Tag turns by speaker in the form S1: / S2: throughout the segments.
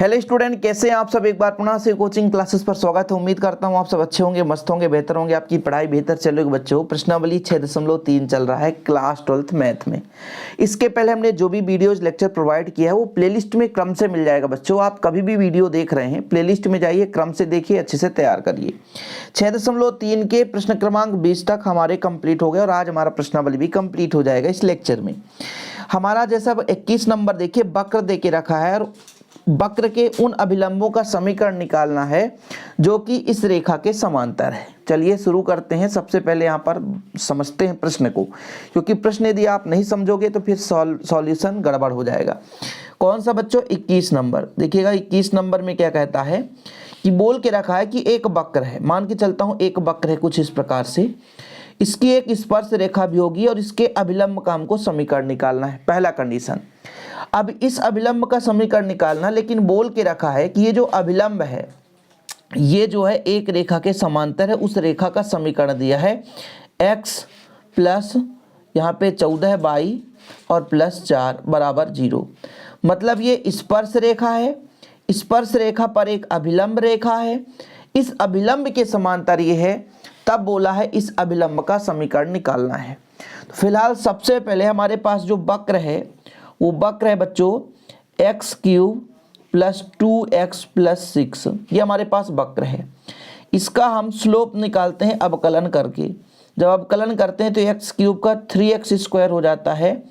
S1: Hello student, कैसे हैं आप सब। एक बार पुनः से कोचिंग क्लासेस पर स्वागत है। उम्मीद करता हूं आप सब अच्छे होंगे, मस्त होंगे, बेहतर होंगे, आपकी पढ़ाई बेहतर चलेगी। बच्चों, प्रश्नावली 6.3 चल रहा है क्लास 12th मैथ में। इसके पहले हमने जो भी वीडियोज लेक्चर प्रोवाइड किया है वो प्लेलिस्ट में क्रम से मिल जाएगा। बच्चों, आप कभी भी वीडियो देख रहे हैं प्लेलिस्ट में जाइए, क्रम से देखिए, अच्छे से तैयार करिए। 6.3 के प्रश्न क्रमांक 20 तक हमारे कंप्लीट हो गए और आज हमारा प्रश्नावली भी कंप्लीट हो जाएगा इस लेक्चर में। हमारा जैसा 21 नंबर देखिए, वक्र दे के रखा है और वक्र के उन अभिलंबों का समीकरण निकालना है जो कि इस रेखा के समांतर है। चलिए शुरू करते हैं। सबसे पहले यहाँ पर समझते हैं प्रश्न को, क्योंकि प्रश्न यदि आप नहीं समझोगे तो फिर सॉल्यूशन गड़बड़ हो जाएगा। कौन सा बच्चों? 21 नंबर देखिएगा। 21 नंबर में क्या कहता है कि बोल के रखा है कि एक वक्र है, मान के चलता हूँ एक वक्र है कुछ इस प्रकार से, इसकी एक स्पर्श रेखा भी होगी और इसके अभिलंब का हमको समीकरण निकालना है, पहला कंडीशन। अब इस अभिलंब का समीकरण निकालना, लेकिन बोल के रखा है कि ये जो अभिलंब है ये जो है एक रेखा के समांतर है। उस रेखा का समीकरण दिया है x प्लस यहाँ पे 14y और प्लस 4 बराबर 0। मतलब ये स्पर्श रेखा है, स्पर्श रेखा पर एक अभिलंब रेखा है, इस अभिलंब के समांतर ये है, तब बोला है इस अभिलंब का समीकरण निकालना है। तो फिलहाल सबसे पहले हमारे पास जो वक्र है वो वक्र है बच्चों x³ प्लस 2x प्लस 6, ये हमारे पास वक्र है। इसका हम स्लोप निकालते हैं अवकलन करके। जब अवकलन करते हैं तो x³ का 3x² हो जाता है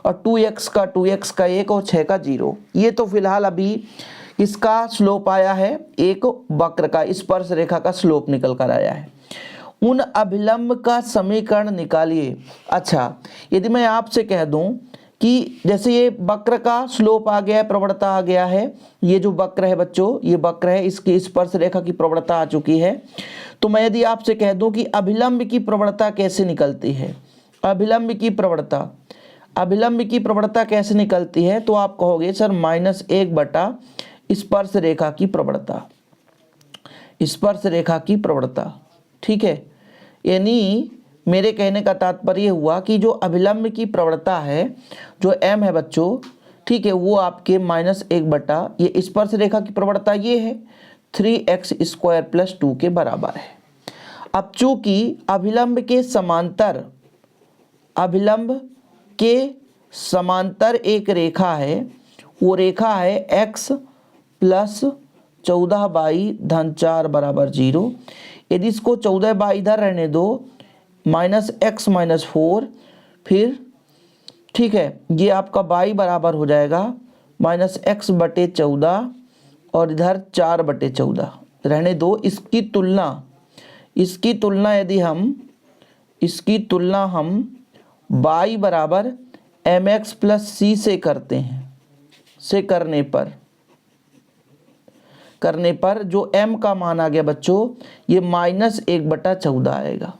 S1: और 2x का 1 और 6 का 0। ये तो फिलहाल अभी इसका स्लोप आया है, एक वक्र का स्पर्श रेखा का स्लोप निकल कर आया है। उन अभिलंब का समीकरण निकालिए। अच्छा, यदि मैं आपसे कह दूं कि जैसे ये वक्र का स्लोप आ गया है, प्रवणता आ गया है, ये जो वक्र है बच्चों ये वक्र है, इसकी स्पर्श रेखा की प्रवणता आ चुकी है, तो मैं यदि आपसे कह दूं कि अभिलंब की प्रवणता कैसे निकलती है, अभिलंब की प्रवणता कैसे निकलती है, तो आप कहोगे सर -1 बटा स्पर्श रेखा की प्रवणता, स्पर्श रेखा की प्रवणता। ठीक है, यानी मेरे कहने का तात्पर्य हुआ कि जो अभिलंब की प्रवणता है जो m है बच्चों, ठीक है, वो आपके -1 बटा ये स्पर्श रेखा की प्रवणता ये है 3x² प्लस 2 के बराबर है। अब चूंकि अभिलंब के समांतर एक रेखा है, वो रेखा है x प्लस 14y धन 4 बराबर 0। यदि इसको 14y इधर रहने दो, -x -4, फिर ठीक है ये आपका y बराबर हो जाएगा -x/14 और इधर 4/14 रहने दो। इसकी तुलना हम y बराबर mx प्लस c से करते हैं, से करने पर जो m का मान आ गया बच्चों ये -1/14 आएगा।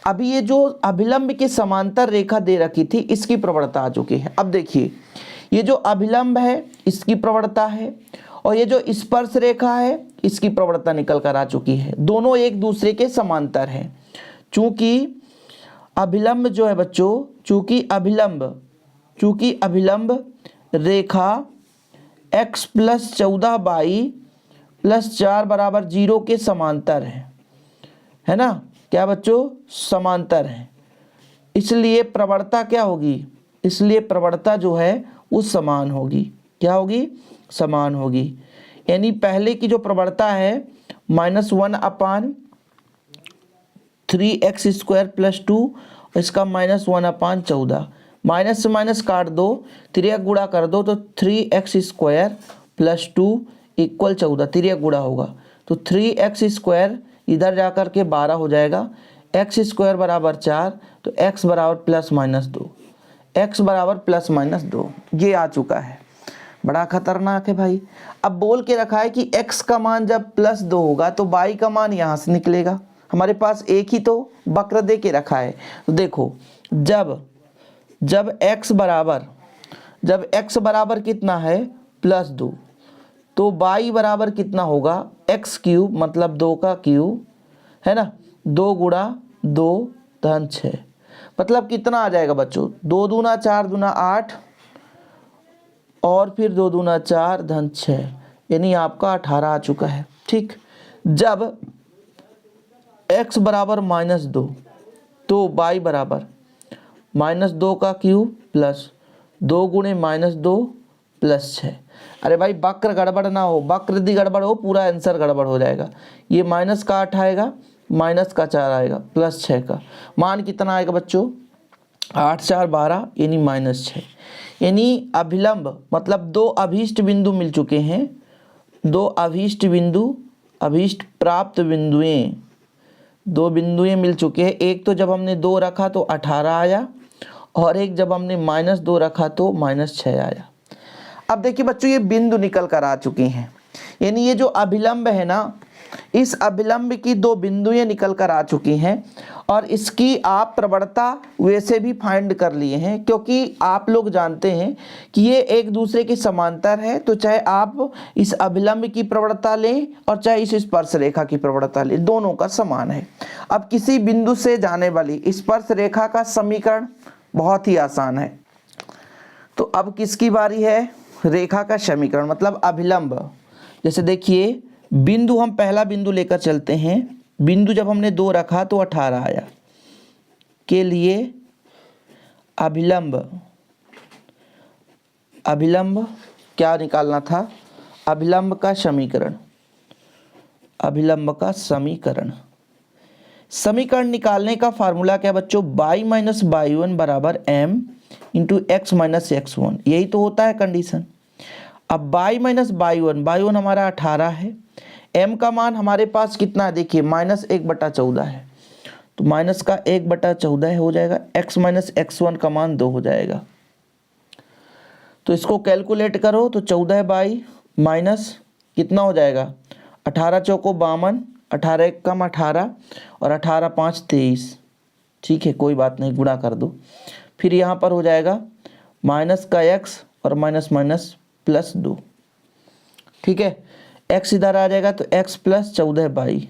S1: अभी ये जो अभिलंब के समांतर रेखा दे रखी थी इसकी प्रवणता आ चुकी है। अब देखिए ये जो अभिलंब है इसकी प्रवणता है और ये जो स्पर्श रेखा है इसकी प्रवणता निकल कर आ चुकी है, दोनों एक दूसरे के समांतर हैं। चूंकि अभिलंब जो है बच्चों, चूंकि अभिलंब रेखा x प्लस 14y प्लस 4 बराबर 0 के समांतर है ना, क्या बच्चों? समांतर है। इसलिए प्रवणता क्या होगी? इसलिए प्रवणता जो है वो समान होगी। क्या होगी? समान होगी। यानी पहले की जो प्रवणता है -1/3x² प्लस 2, इसका -1/14, माइनस से माइनस काट दो, 3 गुणा कर दो तो 3x² प्लस 2 इक्वल 14, 3 गुणा होगा तो 3x² इधर जाकर के 12 हो जाएगा, x² बराबर 4, तो x बराबर +-2, x बराबर +-2 ये आ चुका है। बड़ा खतरनाक है भाई। अब बोल के रखा है कि x का मान जब +2 होगा तो y का मान यहाँ से निकलेगा। हमारे पास एक ही तो वक्र दे के रखा है, तो देखो जब x बराबर कितना है +2, तो y बराबर कितना होगा x³ मतलब 2 का क्यूब है ना, 2 गुणा 2 धन 6, मतलब कितना आ जाएगा बच्चों 2 दूना 4 दूना 8 और फिर 2 दूना 4 धन 6, यानी आपका 18 आ चुका है। ठीक, जब x बराबर -2 तो y बराबर -2 का क्यूब प्लस 2 गुणे -2 प्लस 6। अरे भाई वक्र गड़बड़ ना हो, वक्र यदि गड़बड़ हो पूरा आंसर गड़बड़ हो जाएगा। ये माइनस का 8 आएगा, माइनस का 4 आएगा, प्लस 6 का मान कितना आएगा बच्चों, 8 4 12 यानी -6। यानी अभिलंब मतलब दो अभीष्ट बिंदु मिल चुके हैं, दो अभीष्ट बिंदु, अभीष्ट प्राप्त बिंदुएं, दो बिंदुएं मिल चुके हैं। एक तो जब हमने 2 रखा तो 18 आया, और एक जब हमने -2 रखा तो -6 आया। अब देखिए बच्चों, ये बिंदु निकल कर आ चुके हैं, यानी ये जो अभिलंब है ना, इस अभिलंब की दो बिंदुएं निकल कर आ चुकी हैं, और इसकी आप प्रवणता वैसे भी फाइंड कर लिए हैं, क्योंकि आप लोग जानते हैं कि ये एक दूसरे के समांतर है। तो चाहे आप इस अभिलंब की प्रवणता लें और चाहे इस स्पर्श रेखा की प्रवणता लें, दोनों का समान है। अब किसी बिंदु से जाने वाली स्पर्श रेखा का समीकरण बहुत ही आसान है। तो अब किसकी बारी है, रेखा का समीकरण मतलब अभिलंब। जैसे देखिए बिंदु, हम पहला बिंदु लेकर चलते हैं। बिंदु जब हमने 2 रखा तो 18 आया, के लिए अभिलंब, अभिलंब क्या निकालना था, अभिलंब का समीकरण, अभिलंब का समीकरण। समीकरण निकालने का फार्मूला क्या बच्चों, y माइनस y1 बराबर m into X minus x1, यही तो होता है कंडीशन। अब y माइनस y1 हमारा 18 है, m का मान हमारे पास कितना है, देखिए -1/14 है, तो माइनस का 1/14 हो जाएगा, x माइनस x1 का मान 2 हो जाएगा। तो इसको कैलकुलेट करो तो 14 बाई माइनस कितना हो जाएगा, 18 चौको 52, 18 एक कम 18 और 18 5 23। ठीक है, कोई बात नहीं, गुणा कर दो। फिर यहाँ पर हो जाएगा माइनस का x और माइनस माइनस प्लस 2। ठीक है, x इधर आ जाएगा तो x प्लस 14 बाई।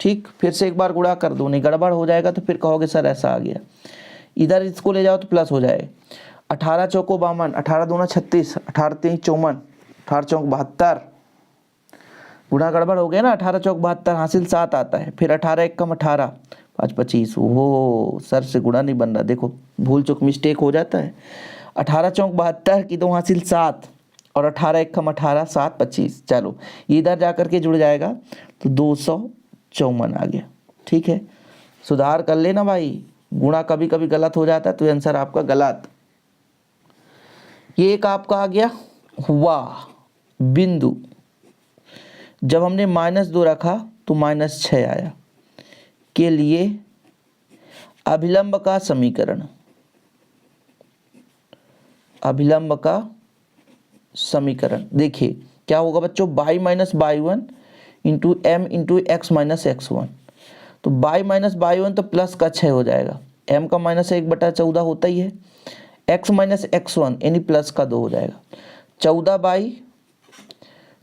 S1: ठीक, फिर से एक बार गुणा कर दो, नहीं गड़बड़ हो जाएगा तो फिर कहोगे सर ऐसा आ गया। इधर इसको ले जाओ तो प्लस हो जाए, 18 चौको 52, 18 दूना 36, 18 3 54, 18 चौक 72। गुणा गड़बड़ हो गया ना, 18 चौक 72 हासिल 7 आता है, फिर 18 एक कम 18, 5 25। ओहो सर से गुणा नहीं बन रहा, देखो भूल चूक मिस्टेक हो जाता है। 18 चौक 72 की 2 हासिल 7 और 18 एक कम 18, 7 25। चलो ये इधर जा कर के जुड़ जाएगा तो 254 आ गया। ठीक है, सुधार कर लेना भाई, गुणा कभी कभी गलत हो जाता है तो आंसर आपका गलत। ये एक आपका आ गया हुआ बिंदु, जब हमने -2 रखा तो -6 आया, के लिए अभिलंब का समीकरण, अभिलंब का समीकरण। देखिए क्या होगा बच्चों, y minus y1 into M into X minus x1। तो y माइनस y1 तो प्लस का 6 हो जाएगा, m का -1/14 होता ही है, x माइनस x1 यानी प्लस का 2 हो जाएगा। 14 बाई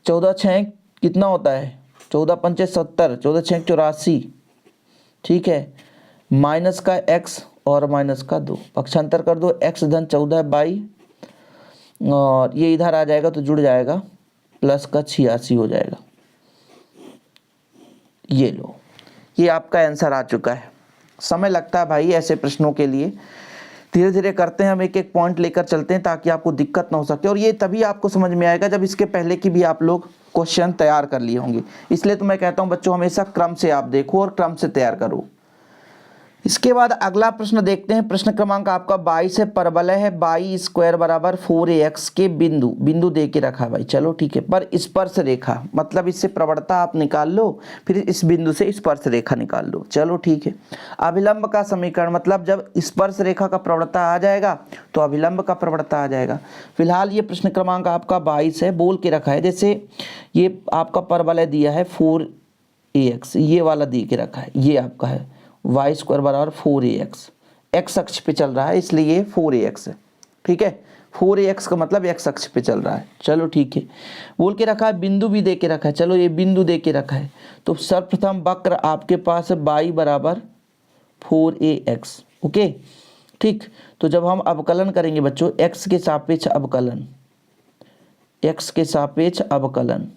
S1: 14 6 कितना होता है, 14 पंचे 70, 14 6 84। ठीक है, माइनस का x और माइनस का 2, पक्षांतर कर दो, x धन 14 बाई, और ये इधर आ जाएगा तो जुड़ जाएगा, प्लस का 86 हो जाएगा। ये लो, ये आपका आंसर आ चुका है। समय लगता है भाई ऐसे प्रश्नों के लिए, धीरे धीरे करते हैं, हम एक एक पॉइंट लेकर चलते हैं ताकि आपको दिक्कत ना हो सके। और ये तभी आपको समझ में आएगा जब इसके पहले की भी आप लोग क्वेश्चन तैयार कर लिए होंगे। इसलिए तो मैं कहता हूं बच्चों, हमेशा क्रम से आप देखो और क्रम से तैयार करो। इसके बाद अगला प्रश्न देखते हैं। प्रश्न क्रमांक आपका 22 है। परवलय है y स्क्वायर बराबर 4ax के बिंदु दे के रखा है भाई, चलो ठीक है, पर स्पर्श रेखा, मतलब इससे प्रवणता आप निकाल लो, फिर इस बिंदु से स्पर्श रेखा निकाल लो, चलो ठीक है। अभिलंब का समीकरण, मतलब जब स्पर्श रेखा का प्रवणता आ जाएगा तो अभिलंब का प्रवणता आ जाएगा। फिलहाल ये प्रश्न क्रमांक आपका 22 है, बोल के रखा है। जैसे ये आपका परवलय दिया है 4ax, ये वाला दे के रखा है, ये आपका है y स्क्वायर बराबर 4ax, x अक्ष पे चल रहा है इसलिए ये 4ax है। ठीक है, 4ax का मतलब x अक्ष पे चल रहा है, चलो ठीक है। बोल के रखा है, बिंदु भी दे के रखा है, चलो ये बिंदु दे के रखा है। तो सर्वप्रथम वक्र आपके पास है y बराबर 4ax, ओके ठीक। तो जब हम अवकलन करेंगे बच्चों, x के सापेक्ष अवकलन, x के सापेक्ष अवकलन।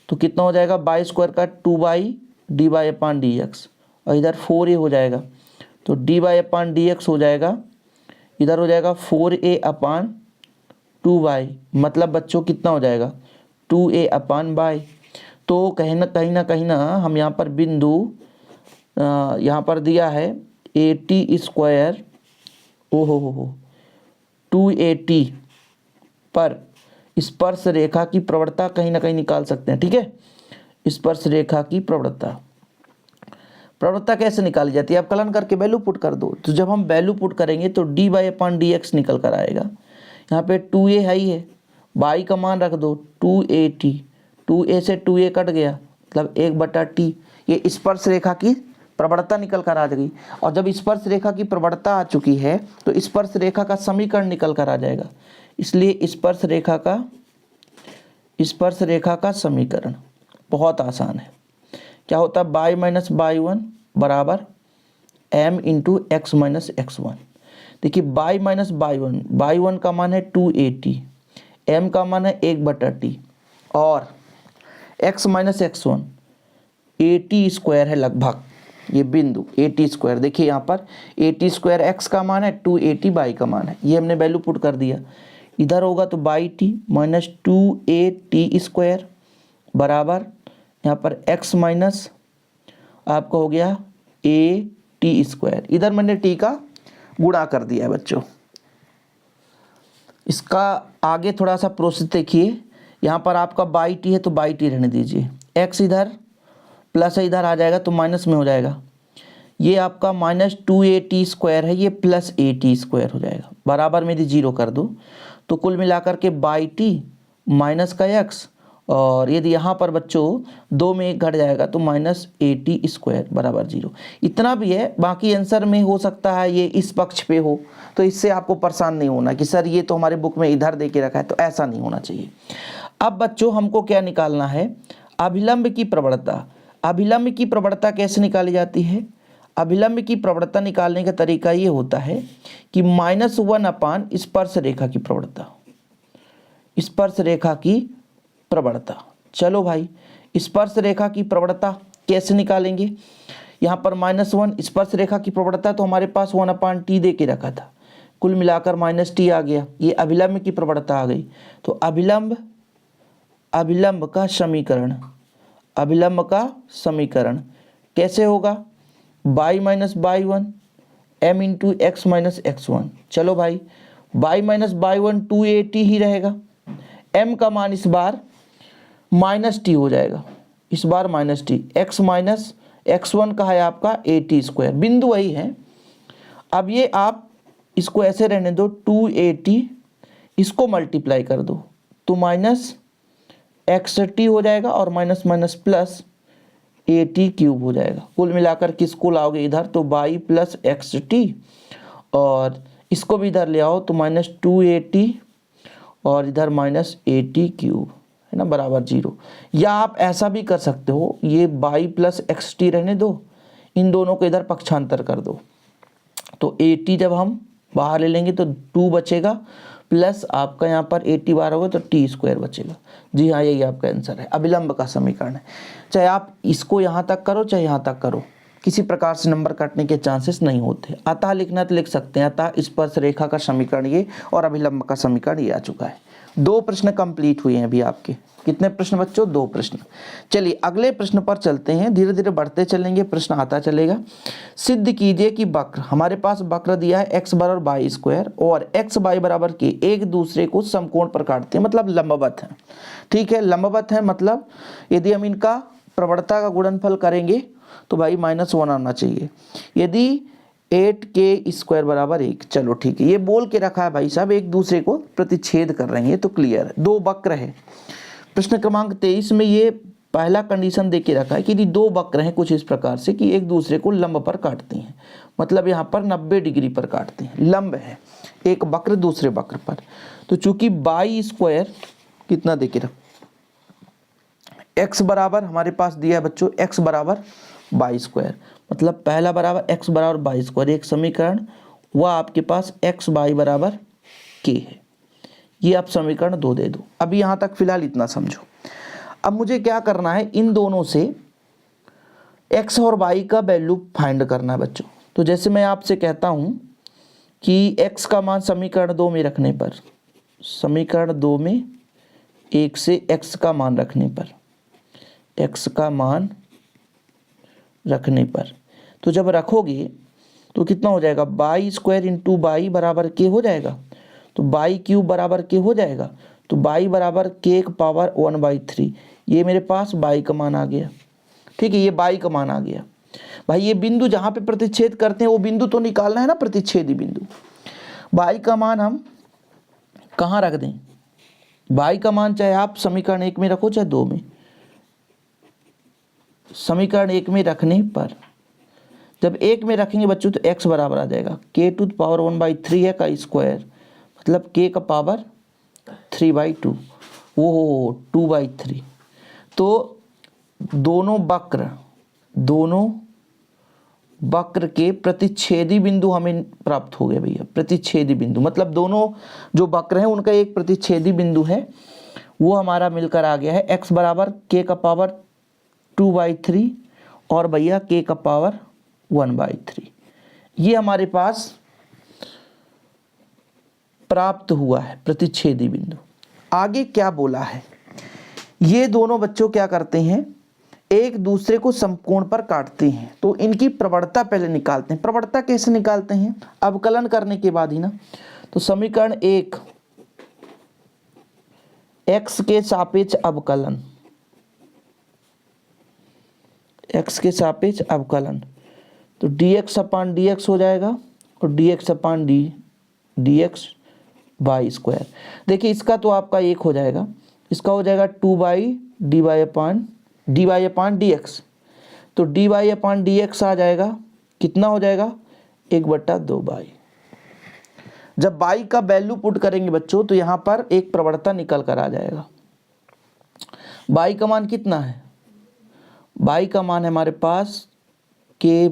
S1: तो कितना हो जाएगा, बाई स्क्वायर का 2/dy/dx और इधर 4a हो जाएगा, तो dy/dx हो जाएगा, इधर हो जाएगा 4a/2y, मतलब बच्चों कितना हो जाएगा 2a/y। तो कहीं ना हम यहाँ पर बिंदु यहाँ पर दिया है 80 हो 280 पर स्पर्श रेखा की प्रवणता कहीं ना कहीं निकाल सकते हैं। ठीक है, स्पर्श रेखा की प्रवणता कैसे निकाली जाती है, आप कलन करके वैल्यू पुट कर दो। तो जब हम वैल्यू पुट करेंगे तो dy/dx निकल कर आएगा। यहाँ पे 2a है ही है, y का मान रख दो 280, 2a से 2a कट गया, मतलब 1/t। ये स्पर्श रेखा की प्रवणता निकल कर आ जाएगी। और जब स्पर्श रेखा की प्रवणता आ चुकी है तो स्पर्श रेखा का समीकरण निकल कर आ जाएगा। इसलिए स्पर्श रेखा का समीकरण बहुत आसान है। क्या होता है, y-y1 बराबर m into x minus x1। देखिए y-y1 का मान है 280, m का मान है 1/t और x माइनस x1 80² है लगभग, ये बिंदु 80²। देखिए यहाँ पर 80² x का मान है, 280 y का मान है, ये हमने वैल्यू पुट कर दिया। इधर होगा तो t माइनस 2at² बराबर यहाँ पर x माइनस आपका हो गया at²। इधर मैंने t का गुणा कर दिया है बच्चों। इसका आगे थोड़ा सा प्रोसेस देखिए, यहाँ पर आपका t है तो t रहने दीजिए, x इधर प्लस है, इधर आ जाएगा तो माइनस में हो जाएगा। ये आपका माइनस 2at² है, ये प्लस at² हो जाएगा, बराबर में यदि 0 कर दो तो कुल मिलाकर के t माइनस का x, और यदि यहाँ पर बच्चों 2 में 1 घट जाएगा तो माइनस at² बराबर 0। इतना भी है, बाकी आंसर में हो सकता है ये इस पक्ष पे हो, तो इससे आपको परेशान नहीं होना कि सर ये तो हमारे बुक में इधर दे के रखा है, तो ऐसा नहीं होना चाहिए। अब बच्चों हमको क्या निकालना है, अभिलंब की प्रवणता। अभिलंब की प्रवणता कैसे निकाली जाती है, अभिलंब की प्रवणता निकालने का तरीका ये होता है कि -1 स्पर्श रेखा की प्रवणता, स्पर्श रेखा की प्रवणता। चलो भाई, स्पर्श रेखा की प्रवणता कैसे निकालेंगे, यहाँ पर -1 स्पर्श रेखा की प्रवणता, तो हमारे पास 1/t दे के रखा था, कुल मिलाकर -t आ गया, ये अभिलंब की प्रवणता आ गई। तो अभिलंब का समीकरण कैसे होगा, y-y1 m into x minus x1। चलो भाई, y-y1 2at ही रहेगा, m का मान इस बार -t हो जाएगा, इस बार -t, x माइनस x1 का है आपका at², बिंदु वही है। अब ये आप इसको ऐसे रहने दो 2at, इसको मल्टीप्लाई कर दो तो -xt हो जाएगा और माइनस माइनस प्लस at³ हो जाएगा। कुल मिलाकर किसको लाओगे इधर तो y प्लस xt, और इसको भी इधर ले आओ तो -2at और इधर -at³ है ना, बराबर 0। या आप ऐसा भी कर सकते हो, ये y प्लस xt रहने दो, इन दोनों को इधर पक्षांतर कर दो, तो at जब हम बाहर ले लेंगे तो 2 बचेगा, प्लस आपका यहाँ पर 80 बार होगा तो t² बचेगा। जी हाँ, यही आपका आंसर है, अभिलंब का समीकरण है। चाहे आप इसको यहाँ तक करो चाहे यहाँ तक करो, किसी प्रकार से नंबर काटने के चांसेस नहीं होते। अतः लिखना तो लिख सकते हैं, अतः स्पर्श रेखा का समीकरण ये और अभिलंब का समीकरण ये आ चुका है। 2 प्रश्न कंप्लीट हुए हैं अभी आपके। कितने प्रश्न बच्चों, 2 प्रश्न। चलिए अगले प्रश्न पर चलते हैं, धीरे धीरे बढ़ते चलेंगे, प्रश्न आता चलेगा। सिद्ध कीजिए कि वक्र, हमारे पास वक्र दिया है x बराबर y² और x y बराबर के एक दूसरे को समकोण पर काटते हैं, मतलब लंबवत है। ठीक है, लंबवत है, मतलब यदि हम इनका प्रवणता का गुणनफल करेंगे तो भाई -1 आना चाहिए। यदि 8k² बराबर 1, चलो ठीक है, ये बोल के रखा है भाई साहब, एक दूसरे को प्रतिच्छेद कर रहे हैं, ये तो क्लियर है। 2 वक्र है। प्रश्न क्रमांक 23 में ये पहला कंडीशन दे के रखा है कि यदि 2 वक्र हैं कुछ इस प्रकार से कि एक दूसरे को लंब पर काटते हैं, मतलब यहाँ पर 90 डिग्री पर काटते हैं, लंब है एक वक्र दूसरे वक्र पर। तो चूंकि y² कितना दे के रखा, x बराबर हमारे पास दिया है बच्चों, x बराबर y², मतलब पहला बराबर x बराबर y², एक समीकरण, वह आपके पास x y बराबर k है। ये आप समीकरण 2 दे दो। अभी यहाँ तक फिलहाल इतना समझो। अब मुझे क्या करना है, इन दोनों से x और y का वैल्यू फाइंड करना है बच्चों। तो जैसे मैं आपसे कहता हूँ कि x का मान समीकरण 2 में रखने पर, समीकरण 2 में 1 से x का मान रखने पर, x का मान रखने पर, तो जब रखोगे तो कितना हो जाएगा, बाई स्क्वायर इंटू बाई बराबर के हो जाएगा, तो बाई क्यूब बराबर के हो जाएगा, तो बाई बराबर के का पावर 1/3। ये मेरे पास बाई का मान आ गया। ठीक है, ये बाई का मान आ गया। भाई ये बिंदु जहाँ पे प्रतिच्छेद करते हैं वो बिंदु तो निकालना है ना, प्रतिच्छेदी बिंदु। बाई का मान हम कहाँ रख दें, बाई का मान चाहे आप समीकरण 1 में रखो चाहे 2 में। समीकरण 1 में रखने पर, जब 1 में रखेंगे बच्चों तो x बराबर आ जाएगा k टू द पावर 1/3 है का स्क्वायर, मतलब k का पावर 3/2, वो 2/3। तो दोनों वक्र के प्रतिच्छेदी बिंदु हमें प्राप्त हो गए भैया। प्रतिच्छेदी बिंदु मतलब दोनों जो वक्र हैं उनका एक प्रतिच्छेदी बिंदु है, वो हमारा मिलकर आ गया है x बराबर k का पावर 2/3 और भैया k का पावर 1/3। ये हमारे पास प्राप्त हुआ है प्रतिच्छेदी बिंदु। आगे क्या बोला है, ये दोनों बच्चों क्या करते हैं, एक दूसरे को समकोण पर काटते हैं। तो इनकी प्रवणता पहले निकालते हैं। प्रवणता कैसे निकालते हैं, अवकलन करने के बाद ही ना। तो समीकरण 1 x के सापेक्ष अवकलन, x के सापेक्ष अवकलन, तो dx अपान dx हो जाएगा और dx अपान dx वाई स्क्वायर। देखिए इसका तो आपका 1 हो जाएगा, इसका हो जाएगा 2/dy अपान dx। तो dy अपान dx आ जाएगा, कितना हो जाएगा 1/2y। जब y का वैल्यू पुट करेंगे बच्चों तो यहाँ पर एक प्रवणता निकल कर आ जाएगा। y का मान कितना है, y का मान है हमारे पास k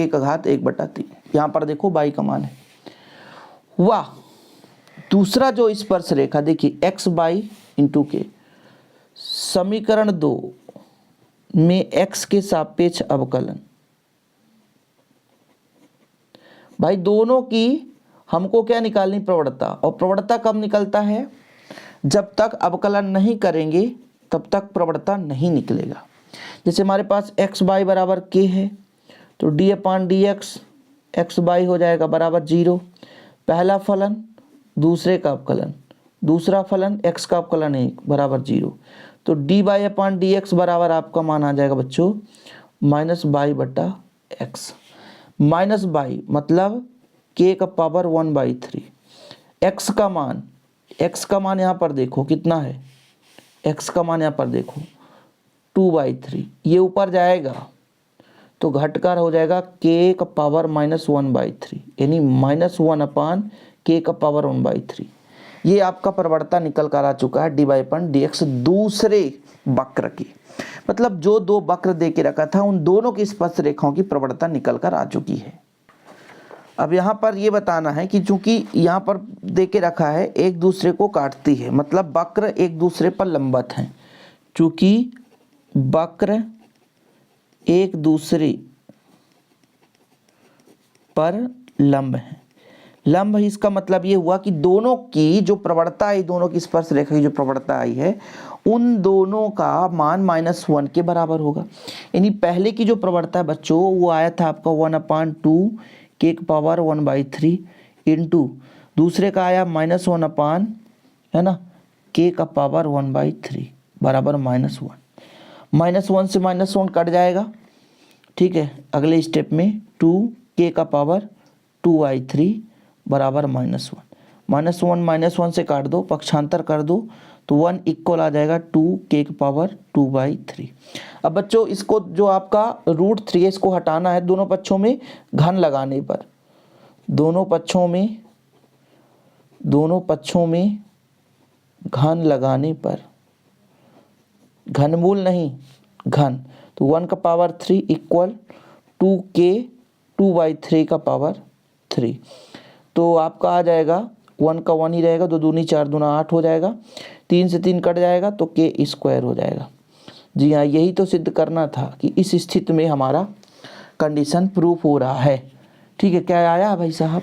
S1: का घात 1/3। यहाँ पर देखो y का मान है। वाह, दूसरा जो स्पर्श रेखा देखिए x बाई इंटू के, समीकरण 2 में x के सापेक्ष अवकलन। भाई दोनों की हमको क्या निकालनी, प्रवणता। और प्रवणता कब निकलता है, जब तक अवकलन नहीं करेंगे तब तक प्रवणता नहीं निकलेगा। जैसे हमारे पास x बाई बराबर k है, तो d upon D x x by हो जाएगा बराबर 0। पहला फलन दूसरे का अवकलन, दूसरा फलन x का अवकलन 1 बराबर 0। तो dy अपान डी एक्स बराबर आपका मान आ जाएगा बच्चों -y/x। माइनस बाई मतलब k का पावर 1/3। x का मान यहाँ पर देखो कितना है, x का मान यहाँ पर देखो 2/3। ये ऊपर जाएगा तो घटकर हो जाएगा k का पावर -1/3, यानी -1 अपान k का पावर 1/3। ये आपका प्रवणता निकल कर आ चुका है dy अपन dx दूसरे वक्र की। मतलब जो दो वक्र दे के रखा था उन दोनों की स्पर्श रेखाओं की प्रवणता निकल कर आ चुकी है। अब यहाँ पर ये बताना है कि चूंकि यहाँ पर दे के रखा है एक दूसरे को काटती है, मतलब वक्र एक दूसरे पर लंबवत हैं। चूंकि वक्र एक दूसरे पर लंब है, लंब है, इसका मतलब ये हुआ कि दोनों की जो प्रवणता आई, दोनों की स्पर्श रेखा की जो प्रवणता आई है उन दोनों का मान -1 के बराबर होगा। यानी पहले की जो प्रवणता है बच्चों वो आया था आपका 1/2 k का पावर 1/3 इंटू दूसरे का आया -1 अपान है ना k का पावर 1/3 बराबर -1। -1 से -1 कट जाएगा, ठीक है। अगले स्टेप में 2k का पावर 2/3 बराबर -1। -1 से काट दो, पक्षांतर कर दो तो 1 इक्वल आ जाएगा 2k का पावर 2/3। अब बच्चों इसको जो आपका √3 है इसको हटाना है दोनों पक्षों में घन लगाने पर। दोनों पक्षों में घन लगाने पर, घनमूल नहीं घन, तो 1 का पावर 3 इक्वल 2k 2/3 का पावर 3। तो आपका आ जाएगा 1 का 1 ही रहेगा, 2 दूनी 4 दूना 8 हो जाएगा, 3 से 3 कट जाएगा तो k स्क्वायर हो जाएगा। जी हाँ, यही तो सिद्ध करना था कि इस स्थिति में हमारा कंडीशन प्रूफ हो रहा है। ठीक है, क्या आया भाई साहब?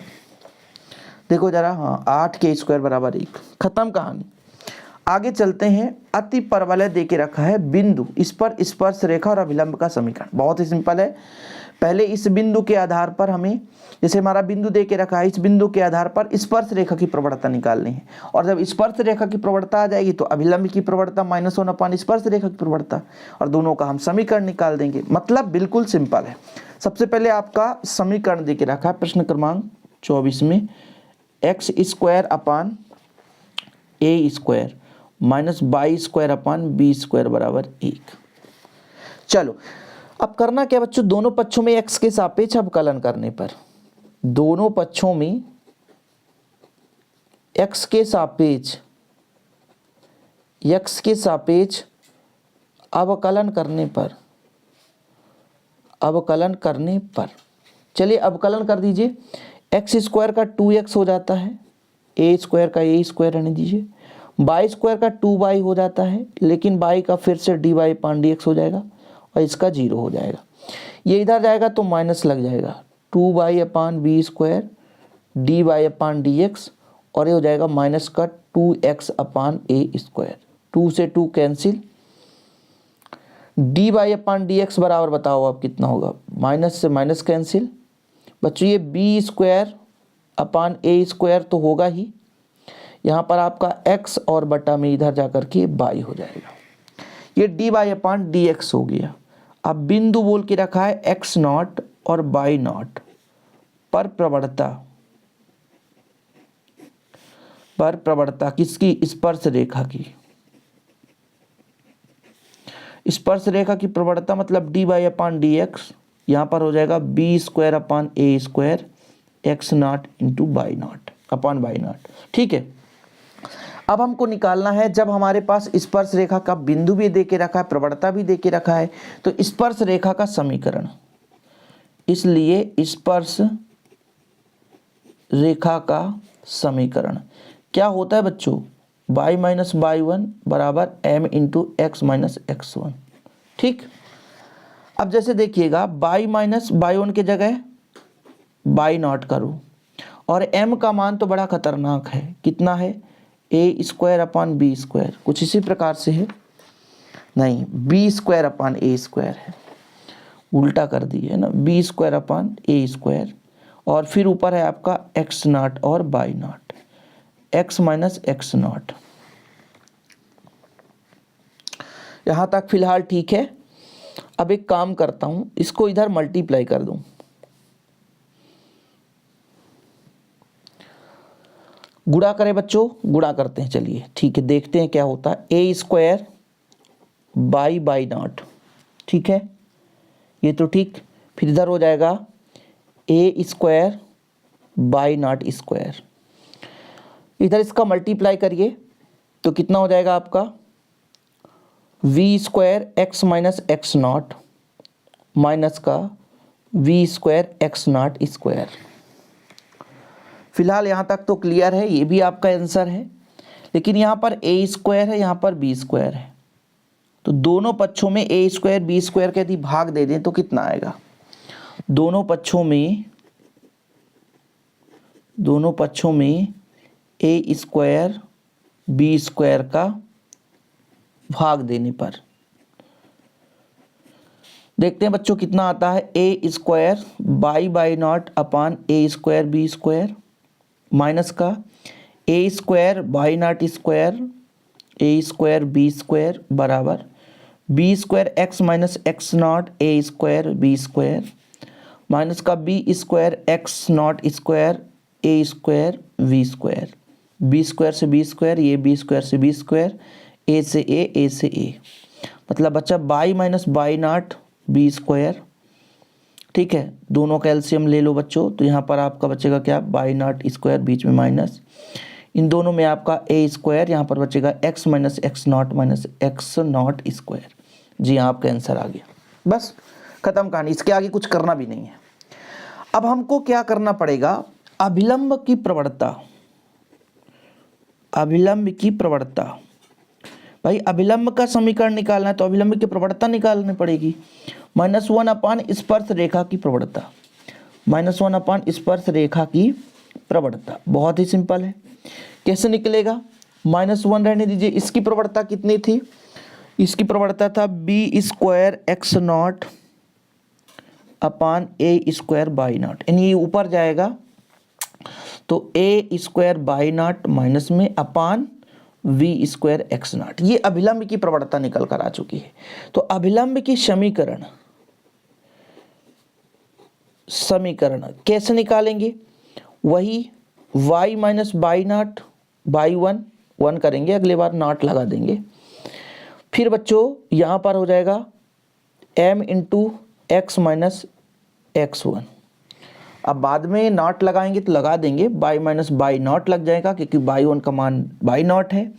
S1: देखो जरा, हाँ 8k स्क्वायर बराबर 1, खत्म कहानी। आगे चलते हैं। अति परवलय दे के रखा है बिंदु, इस पर स्पर्श रेखा और अभिलंब का समीकरण। बहुत ही सिंपल है। पहले इस बिंदु के आधार पर हमें, जैसे हमारा बिंदु दे के रखा है, इस बिंदु के आधार पर स्पर्श रेखा की प्रवणता निकालनी है। और जब स्पर्श रेखा की प्रवणता आ जाएगी तो अभिलंब की प्रवणता -1/, स्पर्श रेखा की प्रवणता, और दोनों का हम समीकरण निकाल देंगे। मतलब बिल्कुल सिंपल है। सबसे पहले आपका समीकरण दे के रखा है प्रश्न क्रमांक 24 में, x square upon a square minus by square upon B square बराबर 1। चलो अब करना क्या बच्चों, दोनों पक्षों में x के सापेक्ष अवकलन करने पर, दोनों पक्षों में x के सापेक्ष अवकलन करने पर, चलिए अवकलन कर दीजिए। x स्क्वायर का 2x हो जाता है, a स्क्वायर का a स्क्वायर रहने दीजिए, बाई स्क्वायर का 2y हो जाता है, लेकिन बाई का फिर से dy अपान dx हो जाएगा और इसका 0 हो जाएगा। ये इधर जाएगा तो माइनस लग जाएगा, 2y अपान बी स्क्वायर dy अपान dx, और ये हो जाएगा माइनस का 2x अपान a स्क्वायर, 2 से 2 कैंसिल, dy अपान dx बराबर बताओ आप कितना होगा, माइनस से माइनस कैंसिल। बच्चों ये B square upon a square तो होगा ही, यहाँ पर आपका x और बटा में इधर जाकर के y हो जाएगा। ये dy अपान dx हो गया। अब बिंदु बोल के रखा है x0 और y0 पर प्रवणता किसकी? स्पर्श रेखा की। स्पर्श रेखा की प्रवणता मतलब dy अपान dx, यहाँ पर हो जाएगा B square upon a square x0 into y0 upon y0। ठीक है, अब हमको निकालना है, जब हमारे पास स्पर्श रेखा का बिंदु भी दे के रखा है, प्रवणता भी दे के रखा है, तो स्पर्श रेखा का समीकरण, इसलिए स्पर्श रेखा का समीकरण क्या होता है बच्चों? y माइनस y1 बराबर m into X minus x1। ठीक, अब जैसे देखिएगा y माइनस y1 के जगह y0 करो, और m का मान तो बड़ा खतरनाक है, कितना है? a square upon B square, कुछ इसी प्रकार से है, नहीं B square upon A square है, उल्टा कर दिए ना, B square upon A square, और फिर ऊपर है आपका x0 और y0, x माइनस x0। यहाँ तक फिलहाल ठीक है। अब एक काम करता हूँ, इसको इधर मल्टीप्लाई कर दूँ, गुणा करें बच्चों, गुणा करते हैं, चलिए ठीक है, देखते हैं क्या होता है। ए स्क्वायर बाई y0, ठीक है, ये तो ठीक। फिर इधर हो जाएगा ए स्क्वायर y0 स्क्वायर, इधर इसका मल्टीप्लाई करिए तो कितना हो जाएगा आपका? B square X minus x0 minus का वी स्क्वायर x0 स्क्वायर। फिलहाल यहाँ तक तो क्लियर है, ये भी आपका आंसर है, लेकिन यहाँ पर ए स्क्वायर है, यहाँ पर बी स्क्वायर है, तो दोनों पक्षों में ए स्क्वायर बी स्क्वायर के यदि भाग दे दें तो कितना आएगा? दोनों पक्षों में ए स्क्वायर बी स्क्वायर का भाग देने पर देखते हैं बच्चों कितना आता है। A square y0 upon A square B square minus का A square y0 square A square B square बराबर B square X minus x0 A square B square minus का B square x0 square A square B square, B square से B square, ये B square से B square, A से A, मतलब बच्चा y minus y0 B square. ठीक है, दोनों का एलसीएम ले लो बच्चों, तो यहाँ पर आपका बचेगा क्या? y0 स्क्वायर, बीच में माइनस, इन दोनों में आपका ए स्क्वायर, यहाँ पर बचेगा x minus x0 minus x0 square. जी हाँ, आपका आंसर आ गया, बस खत्म कहानी, इसके आगे कुछ करना भी नहीं है। अब हमको क्या करना पड़ेगा? अभिलंब की प्रवणता, अभिलंब की प्रवणता। भाई अभिलंब का समीकरण निकालना है तो अभिलंब की प्रवणता निकालनी पड़ेगी। -1 अपान स्पर्श रेखा की प्रवणता, -1 अपान स्पर्श रेखा की प्रवणता बहुत ही सिंपल है। कैसे निकलेगा? -1 रहने दीजिए, इसकी प्रवणता कितनी थी? इसकी प्रवणता था b² x0 अपान a² y0, यानी ये ऊपर जाएगा तो a² y0 माइनस में अपान v² x0। ये अभिलंब की प्रवणता निकल कर आ चुकी है। तो अभिलंब की समीकरण कैसे निकालेंगे? वही y माइनस y0 बाई 1 करेंगे, अगली बार नॉट लगा देंगे। फिर बच्चों यहाँ पर हो जाएगा m into X minus x1। अब बाद में नॉट लगाएंगे तो लगा देंगे, बाई माइनस बाई नॉट लग जाएगा क्योंकि बाई 1 का मान बाई नॉट है।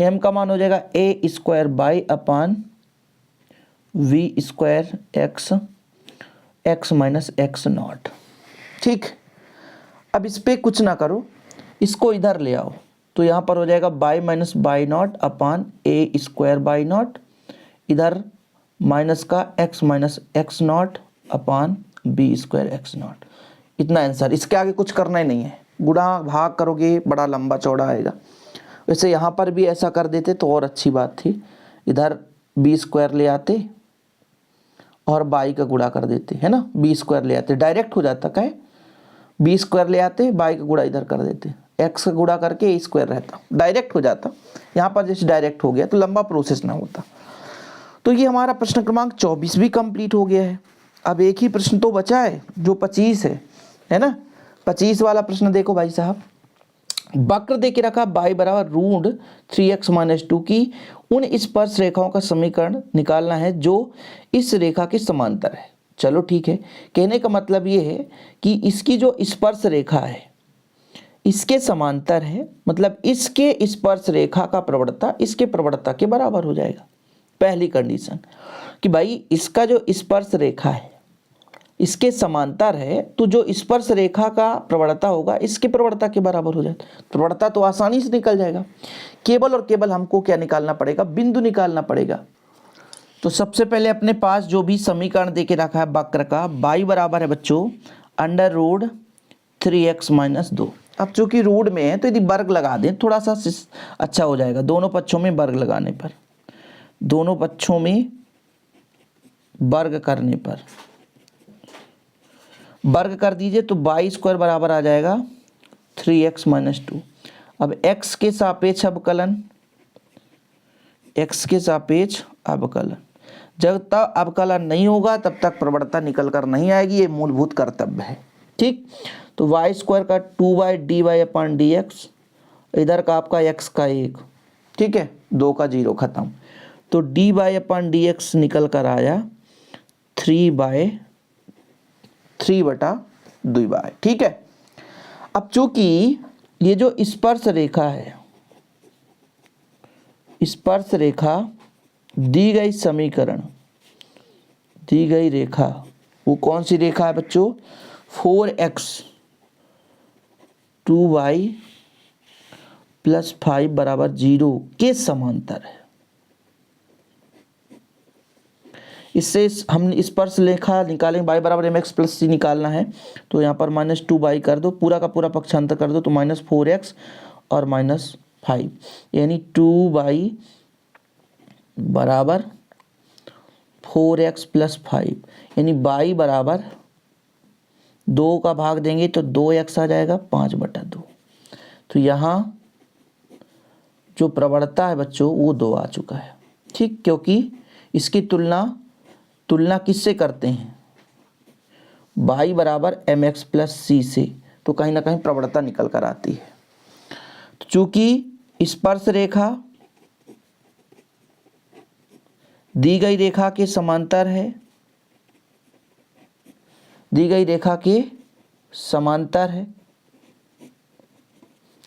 S1: m का मान हो जाएगा a² by upon v² x minus x0। ठीक, अब इस पर कुछ ना करो, इसको इधर ले आओ तो यहाँ पर हो जाएगा by minus by not upon a² by not, इधर माइनस का x माइनस x0 अपान b² x0। इतना आंसर, इसके आगे कुछ करना ही नहीं है। गुणा भाग करोगे बड़ा लंबा चौड़ा आएगा। वैसे यहाँ पर भी ऐसा कर देते तो और अच्छी बात थी, इधर b² ले आते और बाई का गुणा कर देते, है ना, b² ले आते, डायरेक्ट हो जाता। क्या है, b² ले आते, बाई का गुणा इधर कर देते, x का गुणा करके a² रहता, डायरेक्ट हो जाता। यहाँ पर जैसे डायरेक्ट हो गया तो लंबा प्रोसेस ना होता। तो ये हमारा प्रश्न क्रमांक 24 भी कंप्लीट हो गया है। अब एक ही प्रश्न तो बचा है जो 25 है ना। 25 वाला प्रश्न देखो भाई साहब, वक्र दे के रखा y बराबर √3x-2 की उन स्पर्श रेखाओं का समीकरण निकालना है जो इस रेखा के समांतर है। चलो ठीक है, कहने का मतलब ये है कि इसकी जो स्पर्श रेखा है इसके समांतर है, मतलब इसके स्पर्श रेखा का प्रवणता इसके प्रवणता के बराबर हो जाएगा। पहली कंडीशन कि भाई इसका जो स्पर्श रेखा है इसके समांतर है तो जो स्पर्श रेखा का प्रवणता होगा इसके प्रवणता के बराबर हो जाएगा। प्रवणता तो आसानी से निकल जाएगा, केवल और केवल हमको क्या निकालना पड़ेगा, बिंदु निकालना पड़ेगा। तो सबसे पहले अपने पास जो भी समीकरण देके रखा है वक्र का, y बराबर है बच्चों √3x-2। अब चूंकि रूट में है तो यदि वर्ग लगा दें थोड़ा सा अच्छा हो जाएगा। दोनों पक्षों में वर्ग लगाने पर, दोनों पक्षों में वर्ग करने पर वर्ग कर दीजिए तो y² बराबर आ जाएगा 3x-2। अब x के सापेक्ष अवकलन, x के सापेक्ष अवकलन, जब तक अवकलन नहीं होगा तब तक प्रवणता निकल कर नहीं आएगी, ये मूलभूत कर्तव्य है। ठीक, तो y² का 2/dy/dx, इधर का आपका x का 1, ठीक है, 2 का 0 खत्म, तो dy/dx निकल कर आया 3/2। ठीक है। अब चूंकि ये जो स्पर्श रेखा है, स्पर्श रेखा दी गई समीकरण, दी गई रेखा वो कौन सी रेखा है बच्चों, 4x 2y + 5 बराबर 0 के समांतर है। इससे हम स्पर्श रेखा निकालेंगे, y बराबर mx + c निकालना है तो यहाँ पर -2y कर दो, पूरा का पूरा पक्षांतर कर दो तो -4x और -5, यानी 2y बराबर 4x + 5, यानी y बराबर 2 का भाग देंगे तो 2x आ जाएगा 5/2। तो यहाँ जो प्रवणता है बच्चों वो 2 आ चुका है। ठीक, क्योंकि इसकी तुलना किससे करते हैं, y बराबर mx + c से, तो कहीं ना कहीं प्रवणता निकल कर आती है। तो चूंकि स्पर्श रेखा दी गई रेखा के समांतर है, दी गई रेखा के समांतर है,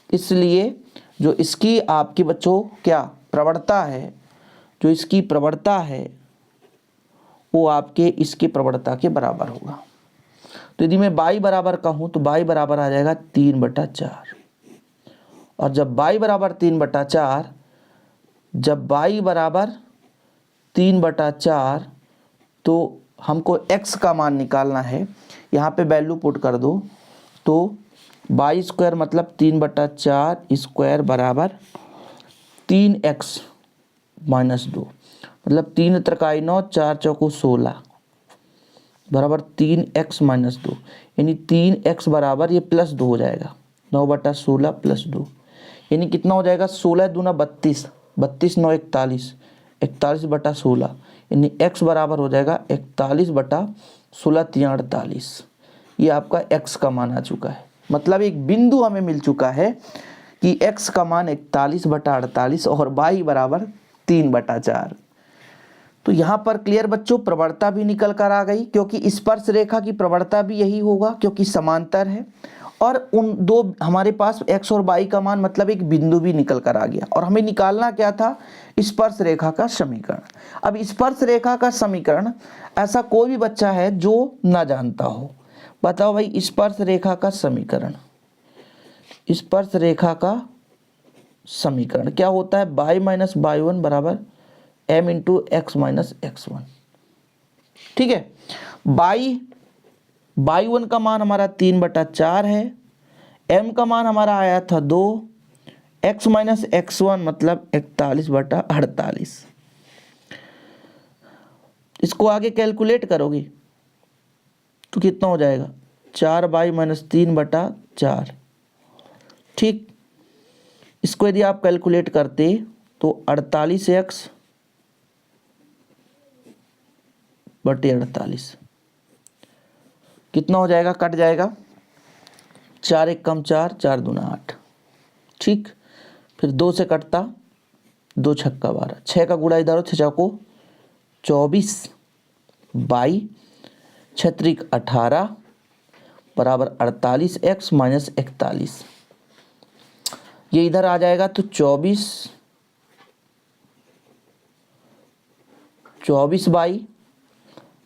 S1: इसलिए जो इसकी आपकी बच्चों क्या प्रवणता है, जो इसकी प्रवणता है वो आपके इसके प्रवणता के बराबर होगा। तो यदि मैं y बराबर कहूँ तो y बराबर आ जाएगा 3/4, और जब y बराबर 3/4, जब y बराबर 3/4 तो हमको x का मान निकालना है। यहाँ पे वैल्यू पुट कर दो तो y स्क्वायर मतलब 3/4 स्क्वायर बराबर 3x - 2, मतलब 3 त्रिकाई 9, 4 चौको 16 बराबर 3x - 2, यानी 3x बराबर ये +2 हो जाएगा, 9/16 + 2, यानी कितना हो जाएगा 16 दूना 32, 32 9 41, 41/16, यानी x बराबर हो जाएगा 41/16 3 48। ये आपका x का मान आ चुका है, मतलब एक बिंदु हमें मिल चुका है कि x का मान 41/48 और y बराबर 3/4। तो यहाँ पर क्लियर बच्चों, प्रवणता भी निकल कर आ गई, क्योंकि स्पर्श रेखा की प्रवणता भी यही होगा क्योंकि समांतर है, और उन दो हमारे पास x और y का मान मतलब एक बिंदु भी निकल कर आ गया। और हमें निकालना क्या था, स्पर्श रेखा का समीकरण। अब स्पर्श रेखा का समीकरण ऐसा कोई भी बच्चा है जो ना जानता हो, बताओ भाई स्पर्श रेखा का समीकरण। स्पर्श रेखा का समीकरण क्या होता है, y - y1 बराबर m × x - x1। ठीक है, y1 का मान हमारा 3/4 है, m का मान हमारा आया था 2, x - x1 मतलब 41/48। इसको आगे कैलकुलेट करोगे तो कितना हो जाएगा 4y - 3/4। ठीक, इसको यदि आप कैलकुलेट करते तो 48x बटे 48 कितना हो जाएगा, कट जाएगा, 4 1 कम 4, 4 दूना 8। ठीक, फिर 2 से कटता, 2 छक्का 12, 6 का गुणा इधर हो, 6 चौको 24, 22 छत्रिक 18 बराबर 48x - 41। ये इधर आ जाएगा तो 24/22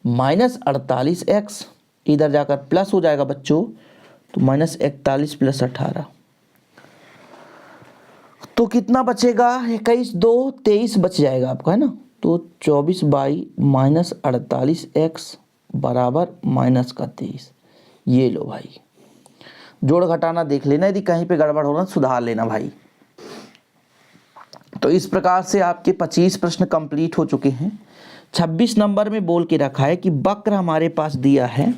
S1: - 48x, इधर जाकर प्लस हो जाएगा बच्चों, तो -41 + 18, तो कितना बचेगा, 21 2 23 बच जाएगा आपका, है ना। तो 24/22 - 48x बराबर -23। ये लो भाई, जोड़ घटाना देख लेना, यदि कहीं पे गड़बड़ होना सुधार लेना भाई। तो इस प्रकार से आपके 25 प्रश्न कंप्लीट हो चुके हैं। 26 नंबर में बोल के रखा है कि वक्र हमारे पास दिया है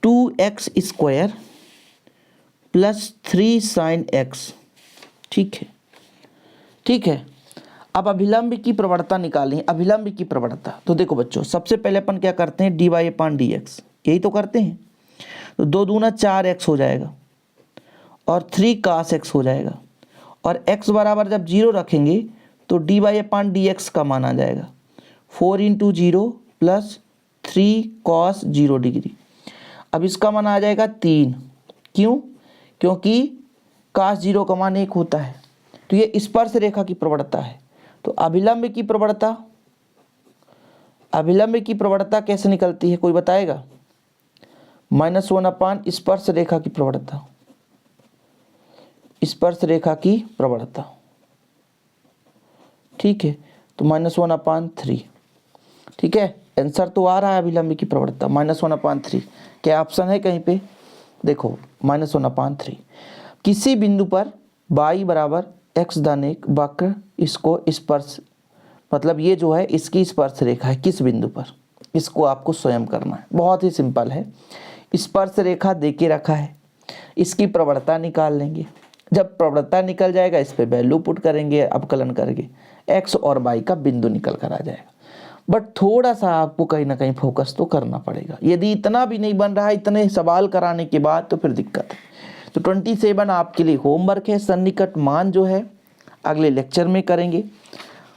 S1: 2x² + 3 sin x। ठीक है, ठीक है। अब अभिलंब की प्रवणता निकालें, अभिलंब की प्रवणता। तो देखो बच्चों, सबसे पहले अपन क्या करते हैं, dy/dx, यही तो करते हैं। तो 2 दूना 4x हो जाएगा और 3 cos x हो जाएगा, और x बराबर जब 0 रखेंगे तो dy/dx का मान आ जाएगा 4 × 0 + 3 cos 0 डिग्री। अब इसका मान आ जाएगा 3, क्यों, क्योंकि cos 0 का मान 1 होता है। तो ये स्पर्श रेखा की प्रवणता है। तो अभिलंब की प्रवणता, अभिलंब की प्रवणता कैसे निकलती है, कोई बताएगा? -1/, स्पर्श रेखा की प्रवणता, स्पर्श रेखा की प्रवणता। ठीक है, तो -1/3। ठीक है, आंसर तो आ रहा है अभिलंब की प्रवणता -1/3। क्या ऑप्शन है कहीं पे, देखो -1/3। किसी बिंदु पर y बराबर x धन 1 वक्र इसको स्पर्श, मतलब ये जो है इसकी स्पर्श रेखा है किस बिंदु पर, इसको आपको स्वयं करना है। बहुत ही सिंपल है, स्पर्श रेखा दे के रखा है, इसकी प्रवणता निकाल लेंगे। जब प्रवणता निकल जाएगा इस पे वैल्यू पुट करेंगे, अवकलन करके x और y का बिंदु निकल कर आ जाएगा। बट थोड़ा सा आपको कहीं ना कहीं फोकस तो करना पड़ेगा। यदि इतना भी नहीं बन रहा है, इतने सवाल कराने के बाद, तो फिर दिक्कत है। तो 27 आपके लिए होमवर्क है। सन्निकट मान जो है अगले लेक्चर में करेंगे।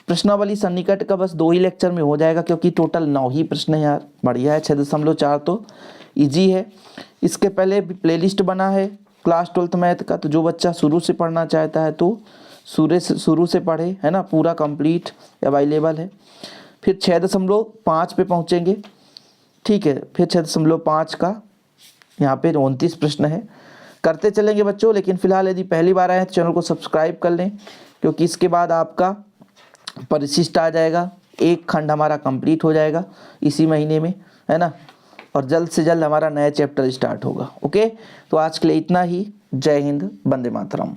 S1: प्रश्नावली सन्निकट का बस 2 ही लेक्चर में हो जाएगा, क्योंकि टोटल 9 ही प्रश्न है यार, बढ़िया है। 6.4 तो इजी है। इसके पहले प्लेलिस्ट बना है क्लास 12th मैथ का, तो जो बच्चा शुरू से पढ़ना चाहता है तो शुरू से पढ़े, है ना, पूरा कंप्लीट अवेलेबल है। फिर 6.5 पे पहुँचेंगे। ठीक है, फिर 6.5 का यहाँ पे 29 प्रश्न है। करते चलेंगे बच्चों। लेकिन फिलहाल यदि पहली बार आए हैं तो चैनल को सब्सक्राइब कर लें, क्योंकि इसके बाद आपका परिशिष्ट आ जाएगा, एक खंड हमारा कंप्लीट हो जाएगा इसी महीने में, है ना। और जल्द से जल्द हमारा नया चैप्टर स्टार्ट होगा। ओके, तो आज के लिए इतना ही। जय हिंद, वंदे मातरम।